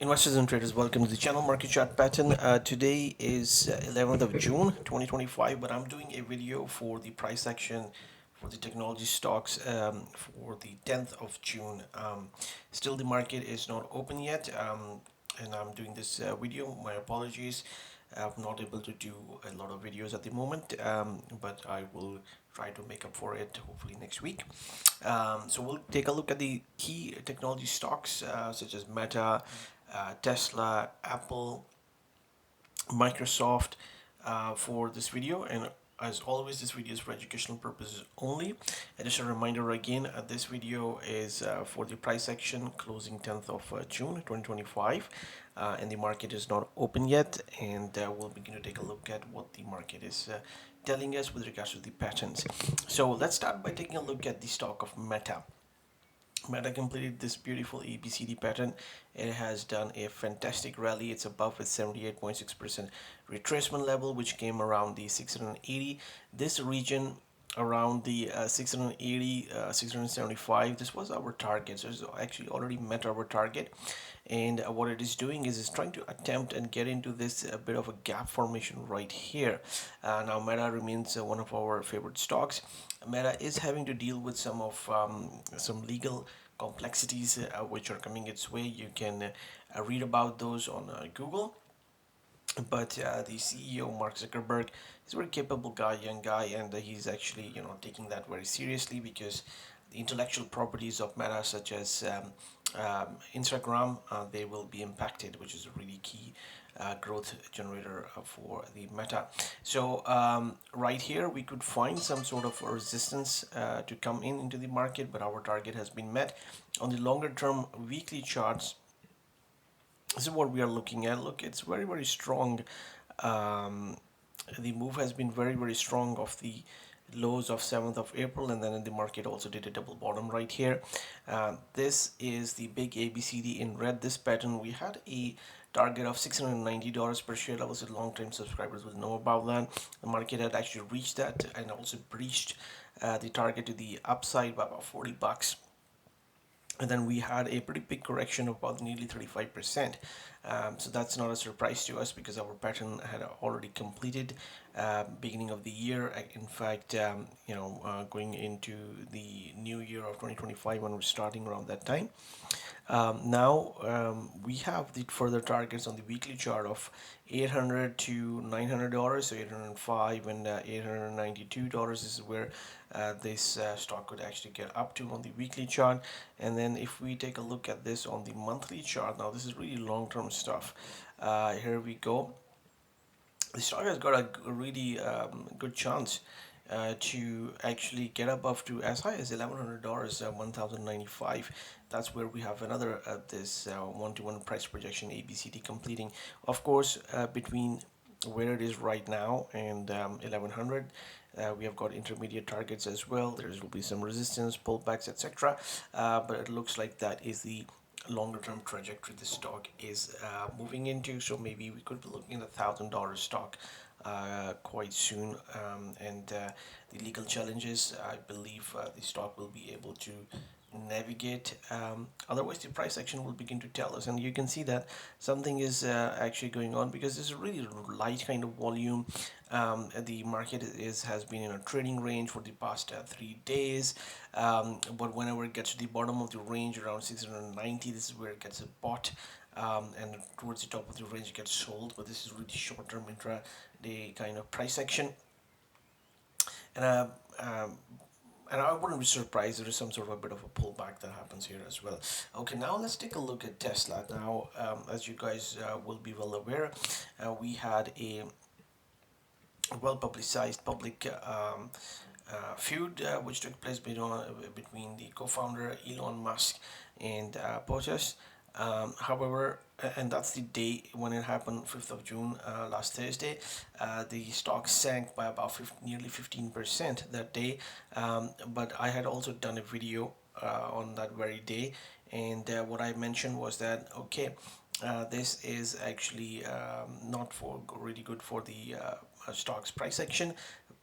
Investors and traders, welcome to the channel Market Chart Pattern. Today is 11th of June 2025, but I'm doing a video for the price action for the technology stocks for the 10th of June. Still, the market is not open yet, and I'm doing this video. My apologies. I'm not able to do a lot of videos at the moment, but I will try to make up for it hopefully next week. So we'll take a look at the key technology stocks such as Meta, Tesla, Apple, Microsoft for this video. And as always, this video is for educational purposes only. And just a reminder again, this video is for the price action closing 10th of June 2025, and the market is not open yet, and we'll begin to take a look at what the market is telling us with regards to the patterns. So let's start by taking a look at the stock of Meta. Meta completed this beautiful ABCD pattern. It has done a fantastic rally. It's above its 78.6% retracement level, which came around the 680. This region around the 680, 675, this was our target. So it's actually already met our target. And what it is doing is it's trying to attempt and get into this bit of a gap formation right here. Now Meta remains one of our favorite stocks. Meta is having to deal with some legal complexities which are coming its way. You can read about those on Google. But the CEO Mark Zuckerberg is a very capable guy, young guy, and he's actually taking that very seriously, because the intellectual properties of Meta, such as Instagram, they will be impacted, which is a really key growth generator for the Meta. So right here we could find some sort of resistance to come into the market, but our target has been met. On the longer term weekly charts, this is what we are looking at. Look, it's very strong. The move has been very strong of the lows of 7th of April, and then the market also did a double bottom right here. This is the big ABCD in red. This pattern, we had a target of $690 per share. That was long-term subscribers will know about that. The market had actually reached that and also breached the target to the upside by about $40. And then we had a pretty big correction of about nearly 35%. So that's not a surprise to us, because our pattern had already completed beginning of the year. In fact, going into the new year of 2025, when we're starting around that time. Now we have the further targets on the weekly chart of $800 to $900, so 805 and $892. This is where this stock could actually get up to on the weekly chart. And then if we take a look at this on the monthly chart, now this is really long-term stuff. Here we go. The stock has got a really good chance to actually get above to as high as $1,100, 1,095. That's where we have another this one-to-one price projection ABCD completing. Of course, between where it is right now and 1100, we have got intermediate targets as well. There will be some resistance, pullbacks, etc. But it looks like that is the longer term trajectory the stock is moving into. So maybe we could be looking at $1,000 stock quite soon. And the legal challenges, I believe the stock will be able to navigate. Otherwise, the price action will begin to tell us, and you can see that something is actually going on, because there's a really light kind of volume. The market has been in a trading range for the past 3 days, but whenever it gets to the bottom of the range around 690, this is where it gets a bought. And towards the top of the range it gets sold. But this is really short-term intraday kind of price action. And and I wouldn't be surprised there is some sort of a bit of a pullback that happens here as well. Okay, now let's take a look at Tesla. Now, as you guys will be well aware, we had a well-publicized public feud which took place between the co-founder Elon Musk and POTUS. However, and that's the day when it happened, 5th of June, last Thursday. The stock sank by about nearly 15% that day. But I had also done a video on that very day, and what I mentioned was that, okay, this is actually not for really good for the stock's price action,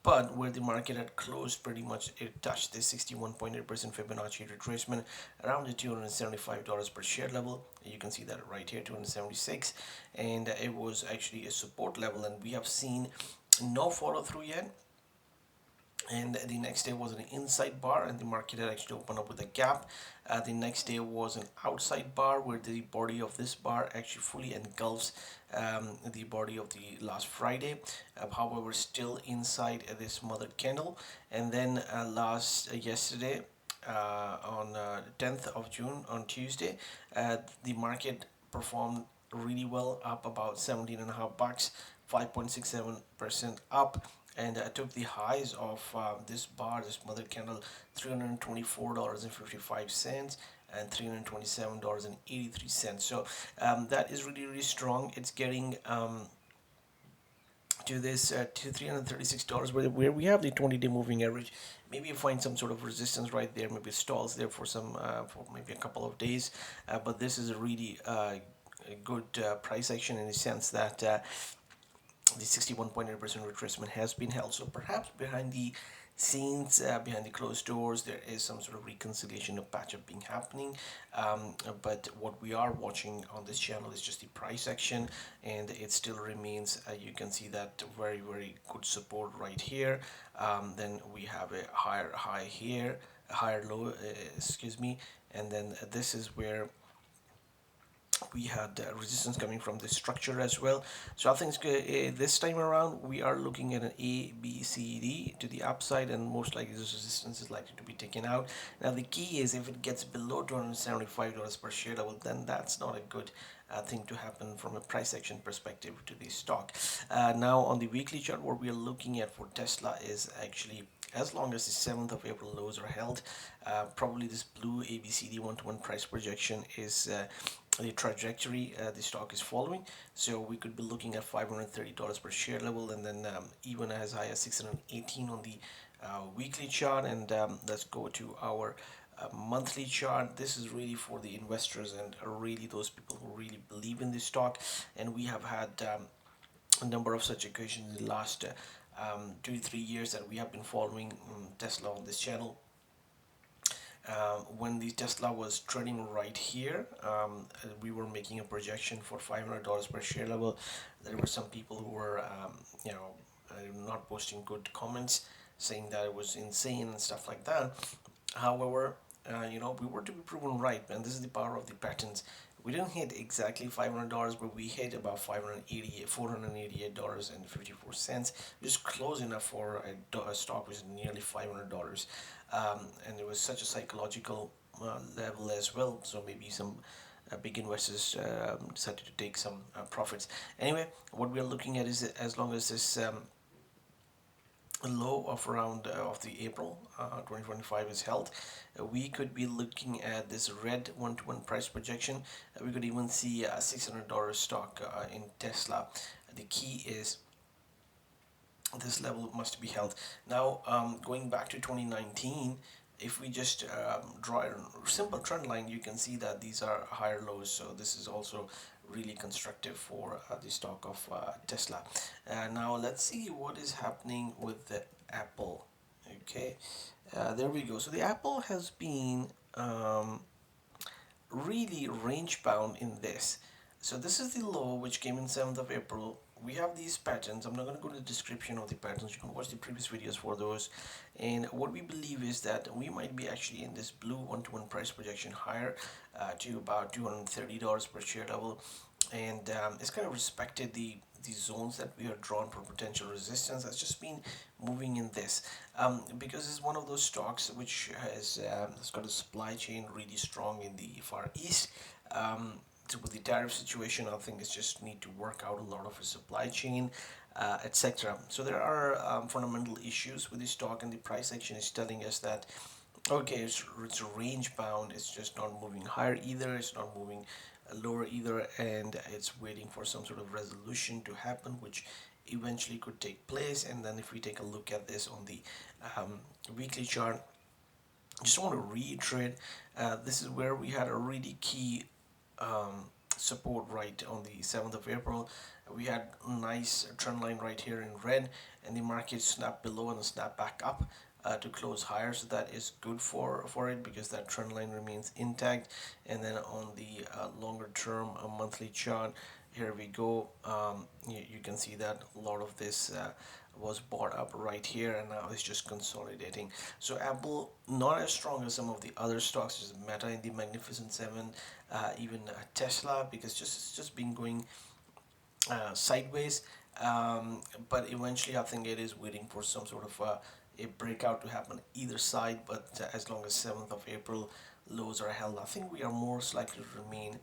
but where the market had closed, pretty much it touched the 61.8% Fibonacci retracement around the $275 per share level. You can see that right here, 276, and it was actually a support level, and we have seen no follow through yet. And the next day was an inside bar, and the market had actually opened up with a gap. The next day was an outside bar, where the body of this bar actually fully engulfs the body of the last Friday. However, still inside this mother candle. And then yesterday, on 10th of June, on Tuesday, the market performed really well, up about 17 and a half bucks, 5.67% up, and took the highs of this bar, this mother candle, $324.55 and $327.83. So that is really, really strong. It's getting to this to $336, where we have the 20-day moving average. Maybe you find some sort of resistance right there, maybe stalls there for some for maybe a couple of days, but this is a really a good price action, in the sense that the 61.8% retracement has been held. So perhaps behind the scenes, behind the closed doors, there is some sort of reconciliation of patch up being happening. But what we are watching on this channel is just the price action, and it still remains. You can see that very, very good support right here. Then we have a higher high here, a higher low, excuse me, and then this is where we had resistance coming from this structure as well. So I think this time around we are looking at an A, B, C, D to the upside, and most likely this resistance is likely to be taken out. Now the key is, if it gets below $275 per share level, then that's not a good thing to happen from a price action perspective to the stock. Now on the weekly chart, what we are looking at for Tesla is actually, as long as the 7th of April lows are held, probably this blue ABCD one-to-one price projection is the trajectory the stock is following. So we could be looking at $530 per share level, and then even as high as 618 on the weekly chart. And let's go to our monthly chart. This is really for the investors and really those people who really believe in this stock, and we have had a number of such occasions in the last 2 to 3 years that we have been following Tesla on this channel. When the Tesla was trading right here, we were making a projection for $500 per share level. There were some people who were, not posting good comments, saying that it was insane and stuff like that. However, we were to be proven right, and this is the power of the patterns. We didn't hit exactly $500, but we hit about $488.54, just close enough for a stock which is nearly $500. And it was such a psychological level as well. So maybe some big investors decided to take some profits. Anyway, what we are looking at is, as long as this low of around of the April 2025 is held, we could be looking at this red one-to-one price projection. We could even see a $600 stock in Tesla. The key is this level must be held. Now, going back to 2019, if we just draw a simple trend line, you can see that these are higher lows. So this is also really constructive for the stock of Tesla. Now let's see what is happening with the Apple. Okay, there we go. So the Apple has been really range bound in this. So this is the low which came in 7th of April. We have these patterns. I'm not going to go to the description of the patterns. You can watch the previous videos for those. And what we believe is that we might be actually in this blue one-to-one price projection higher to about $230 per share level. And it's kind of respected the zones that we are drawn for potential resistance. Has just been moving in this because it's one of those stocks which has got a supply chain really strong in the Far East. So with the tariff situation, I think it's just need to work out a lot of a supply chain, etc. So there are fundamental issues with the stock, and the price action is telling us that okay, it's range bound. It's just not moving higher either. It's not moving lower either, and it's waiting for some sort of resolution to happen, which eventually could take place. And then if we take a look at this on the weekly chart, just want to reiterate, this is where we had a really key support right on the 7th of April. We had a nice trend line right here in red, and the market snapped below and snapped back up to close higher. So that is good for it because that trend line remains intact. And then on the longer term monthly chart, here we go. You can see that a lot of this was bought up right here, and now it's just consolidating. So Apple not as strong as some of the other stocks, such as Meta in the Magnificent Seven, even Tesla, because it's just been going sideways. But eventually, I think it is waiting for some sort of a breakout to happen either side. But as long as 7th of April lows are held, I think we are most likely to remain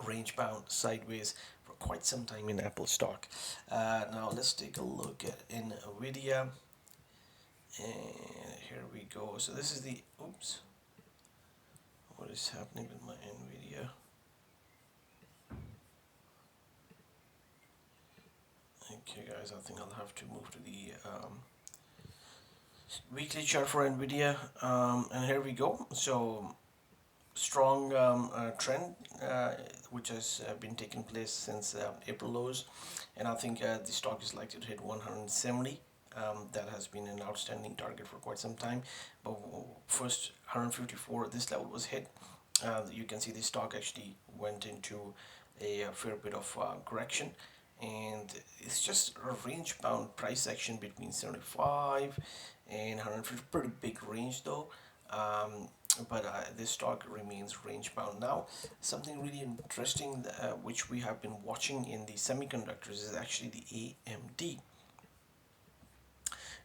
range bound sideways for quite some time in Apple stock. Now let's take a look at NVDA, and here we go. So this is the oops. What is happening with my NVIDIA? Okay, guys, I think I'll have to move to the weekly chart for NVIDIA. And here we go. So strong trend which has been taking place since April lows, and I think the stock is likely to hit 170. That has been an outstanding target for quite some time, but first 154, this level was hit. You can see the stock actually went into a fair bit of correction, and it's just a range bound price action between 75 and 150. Pretty big range though. But this stock remains range bound. Now something really interesting which we have been watching in the semiconductors is actually the AMD.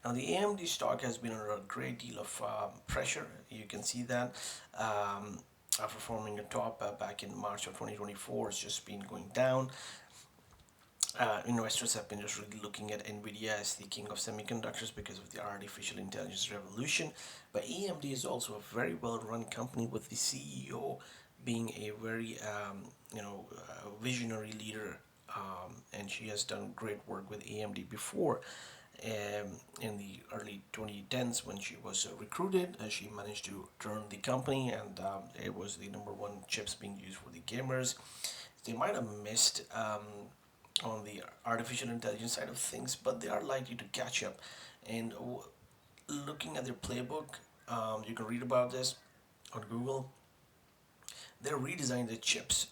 Now the AMD stock has been under a great deal of pressure. You can see that after forming a top back in March of 2024, it's just been going down. Investors have been just really looking at NVIDIA as the king of semiconductors because of the artificial intelligence revolution. But AMD is also a very well-run company with the CEO being a very visionary leader, and she has done great work with AMD before. In the early 2010s, when she was recruited, she managed to turn the company, and it was the number one chips being used for the gamers. They might have missed on the artificial intelligence side of things, but they are likely to catch up. And looking at their playbook, you can read about this on Google. They're redesigning the chips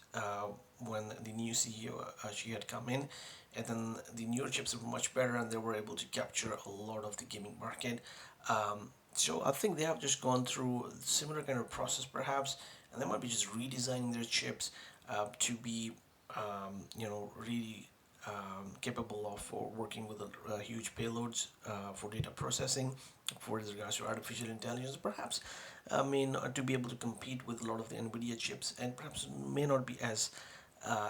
when the new CEO she had come in, and then the newer chips were much better, and they were able to capture a lot of the gaming market. So I think they have just gone through a similar kind of process, perhaps, and they might be just redesigning their chips to be, really capable of working with huge payloads for data processing for regards to artificial intelligence, perhaps. I mean, to be able to compete with a lot of the NVIDIA chips, and perhaps may not be as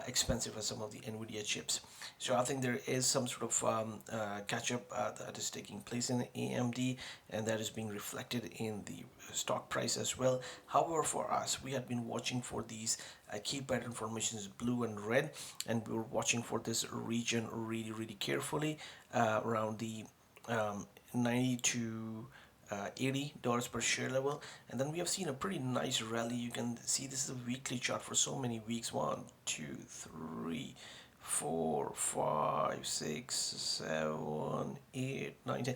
expensive as some of the NVIDIA chips. So I think there is some sort of catch up that is taking place in AMD, and that is being reflected in the stock price as well. However, for us, we had been watching for these key pattern formations, blue and red, and we were watching for this region really, really carefully around the 90 to $80 per share level, and then we have seen a pretty nice rally. You can see this is a weekly chart for so many weeks: 1, 2, 3, 4, 5, 6, 7, 8, 9, 10.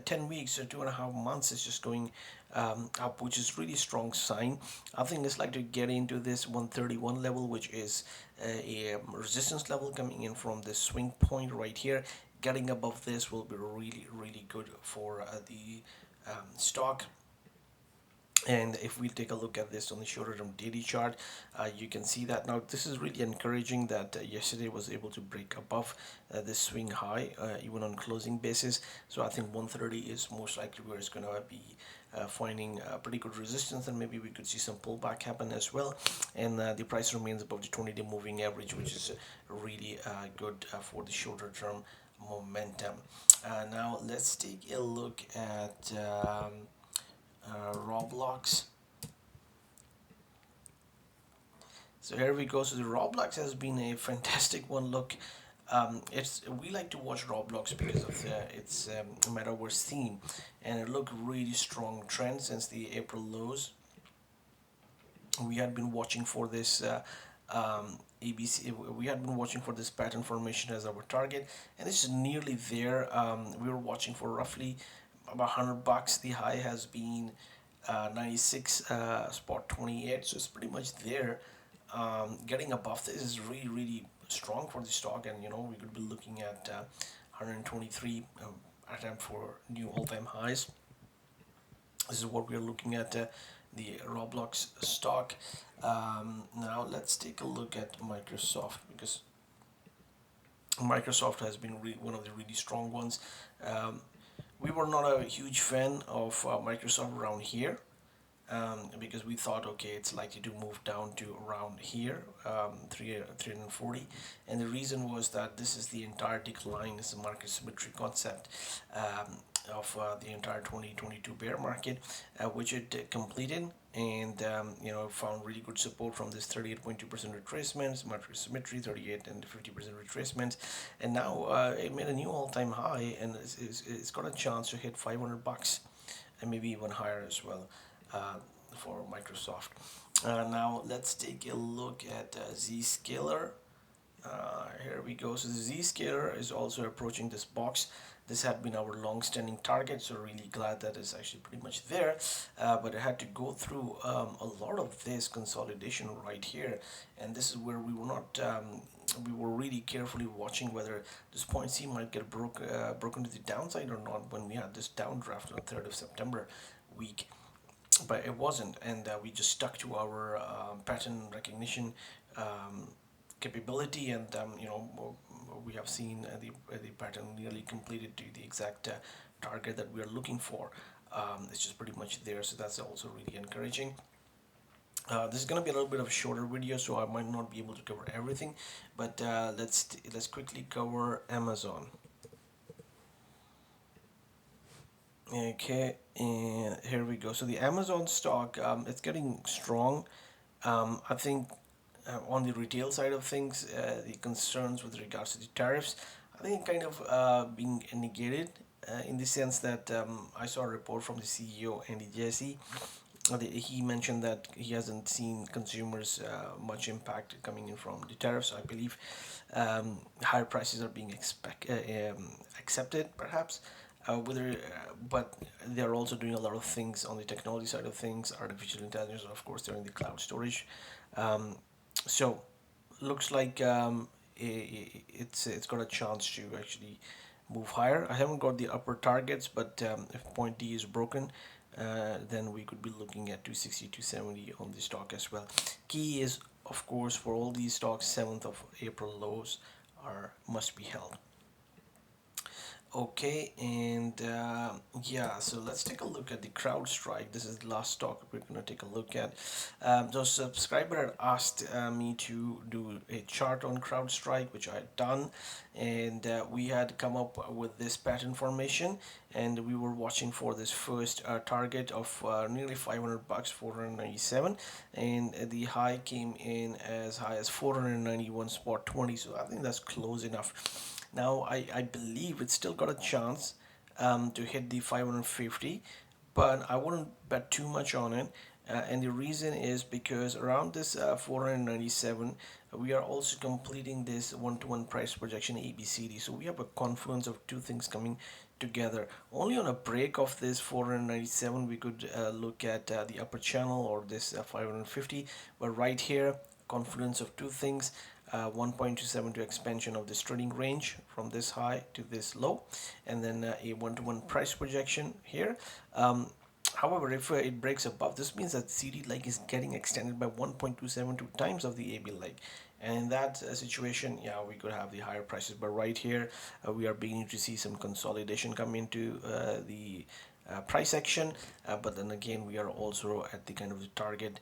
10 weeks or 2.5 months is just going up, which is really strong sign. I think it's like to get into this 131 level, which is a resistance level coming in from this swing point right here. Getting above this will be really, really good for the stock. And if we take a look at this on the shorter term daily chart, you can see that now this is really encouraging that yesterday was able to break above this swing high, even on closing basis. So I think 130 is most likely where it's going to be finding pretty good resistance, and maybe we could see some pullback happen as well. And the price remains above the 20-day moving average, which is really good for the shorter term momentum. Now let's take a look at Roblox. So here we go. So the Roblox has been a fantastic one. Look, we like to watch Roblox because of its metaverse theme, and it looked really strong trend since the April lows. we had been watching for this ABC. We had been watching for this pattern formation as our target, and it's nearly there. We were watching for roughly about $100. The high has been 96 spot 28, so it's pretty much there. Getting above this is really strong for the stock, and we could be looking at 123 attempt for new all-time highs. This is what we are looking at, the Roblox stock. Now let's take a look at Microsoft, because Microsoft has been one of the really strong ones. We were not a huge fan of Microsoft around here, because we thought, okay, it's likely to move down to around here, 340, and the reason was that this is the entire decline, is a market symmetry concept of the entire 2022 bear market, which it completed, and found really good support from this 38.2% retracements, market symmetry, 38 and 50% retracements, and now it made a new all-time high, and it's got a chance to hit $500 and maybe even higher as well. For Microsoft. Now let's take a look at Zscaler. Here we go. So the Zscaler is also approaching this box. This had been our long-standing target, so really glad that it's actually pretty much there. But it had to go through a lot of this consolidation right here, and this is where we were not. We were really carefully watching whether this point C might get broken to the downside or not when we had this downdraft on the 3rd of September week. But it wasn't, and we just stuck to our pattern recognition capability, and we have seen the pattern nearly completed to the exact target that we are looking for. It's just pretty much there, so that's also really encouraging. This is going to be a little bit of a shorter video, so I might not be able to cover everything, but let's quickly cover Amazon. Okay, and here we go. So the Amazon stock, it's getting strong. I think on the retail side of things, the concerns with regards to the tariffs, I think kind of being negated in the sense that I saw a report from the CEO, Andy Jassy. He mentioned that he hasn't seen consumers much impact coming in from the tariffs. I believe higher prices are being accepted, perhaps. But they're also doing a lot of things on the technology side of things, artificial intelligence, of course, they're in the cloud storage. So looks like it's got a chance to actually move higher. I haven't got the upper targets, but if point D is broken, then we could be looking at 260, 270 on the stock as well. Key is, of course, for all these stocks, 7th of April lows must be held. Okay, and yeah, so let's take a look at the CrowdStrike. This is the last stock we're going to take a look at. So subscriber had asked me to do a chart on CrowdStrike, which I had done, and we had come up with this pattern formation, and we were watching for this first target of nearly $500, 497, and the high came in as high as 491 spot 20, so I think that's close enough. Now I believe it's still got a chance to hit the 550, but I wouldn't bet too much on it. And the reason is because around this 497, we are also completing this one-to-one price projection ABCD. So we have a confluence of two things coming together. Only on a break of this 497, we could look at the upper channel or this 550. But right here, confluence of two things. 1.27 to expansion of this trading range from this high to this low, and then a one-to-one price projection here. However, if it breaks above, this means that CD leg is getting extended by 1.272 times of the AB leg, and in that situation, yeah, we could have the higher prices. But right here, we are beginning to see some consolidation come into the price action, but then again, we are also at the kind of the target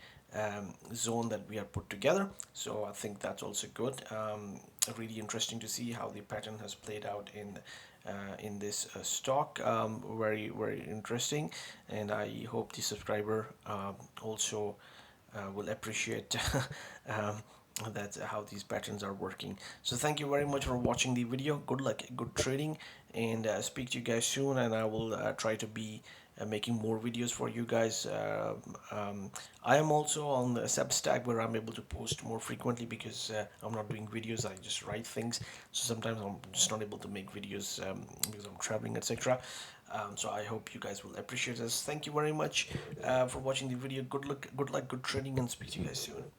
zone that we have put together, so I think that's also good. Really interesting to see how the pattern has played out in this stock. Very interesting, and I hope the subscriber also will appreciate that's how these patterns are working. So thank you very much for watching the video. Good luck, good trading, and speak to you guys soon, and I will try to be making more videos for you guys. I am also on the Substack where I'm able to post more frequently because I'm not doing videos. I just write things. So sometimes I'm just not able to make videos because I'm traveling, etc. So I hope you guys will appreciate this. Thank you very much for watching the video. Good luck, good trading, and speak to you guys soon.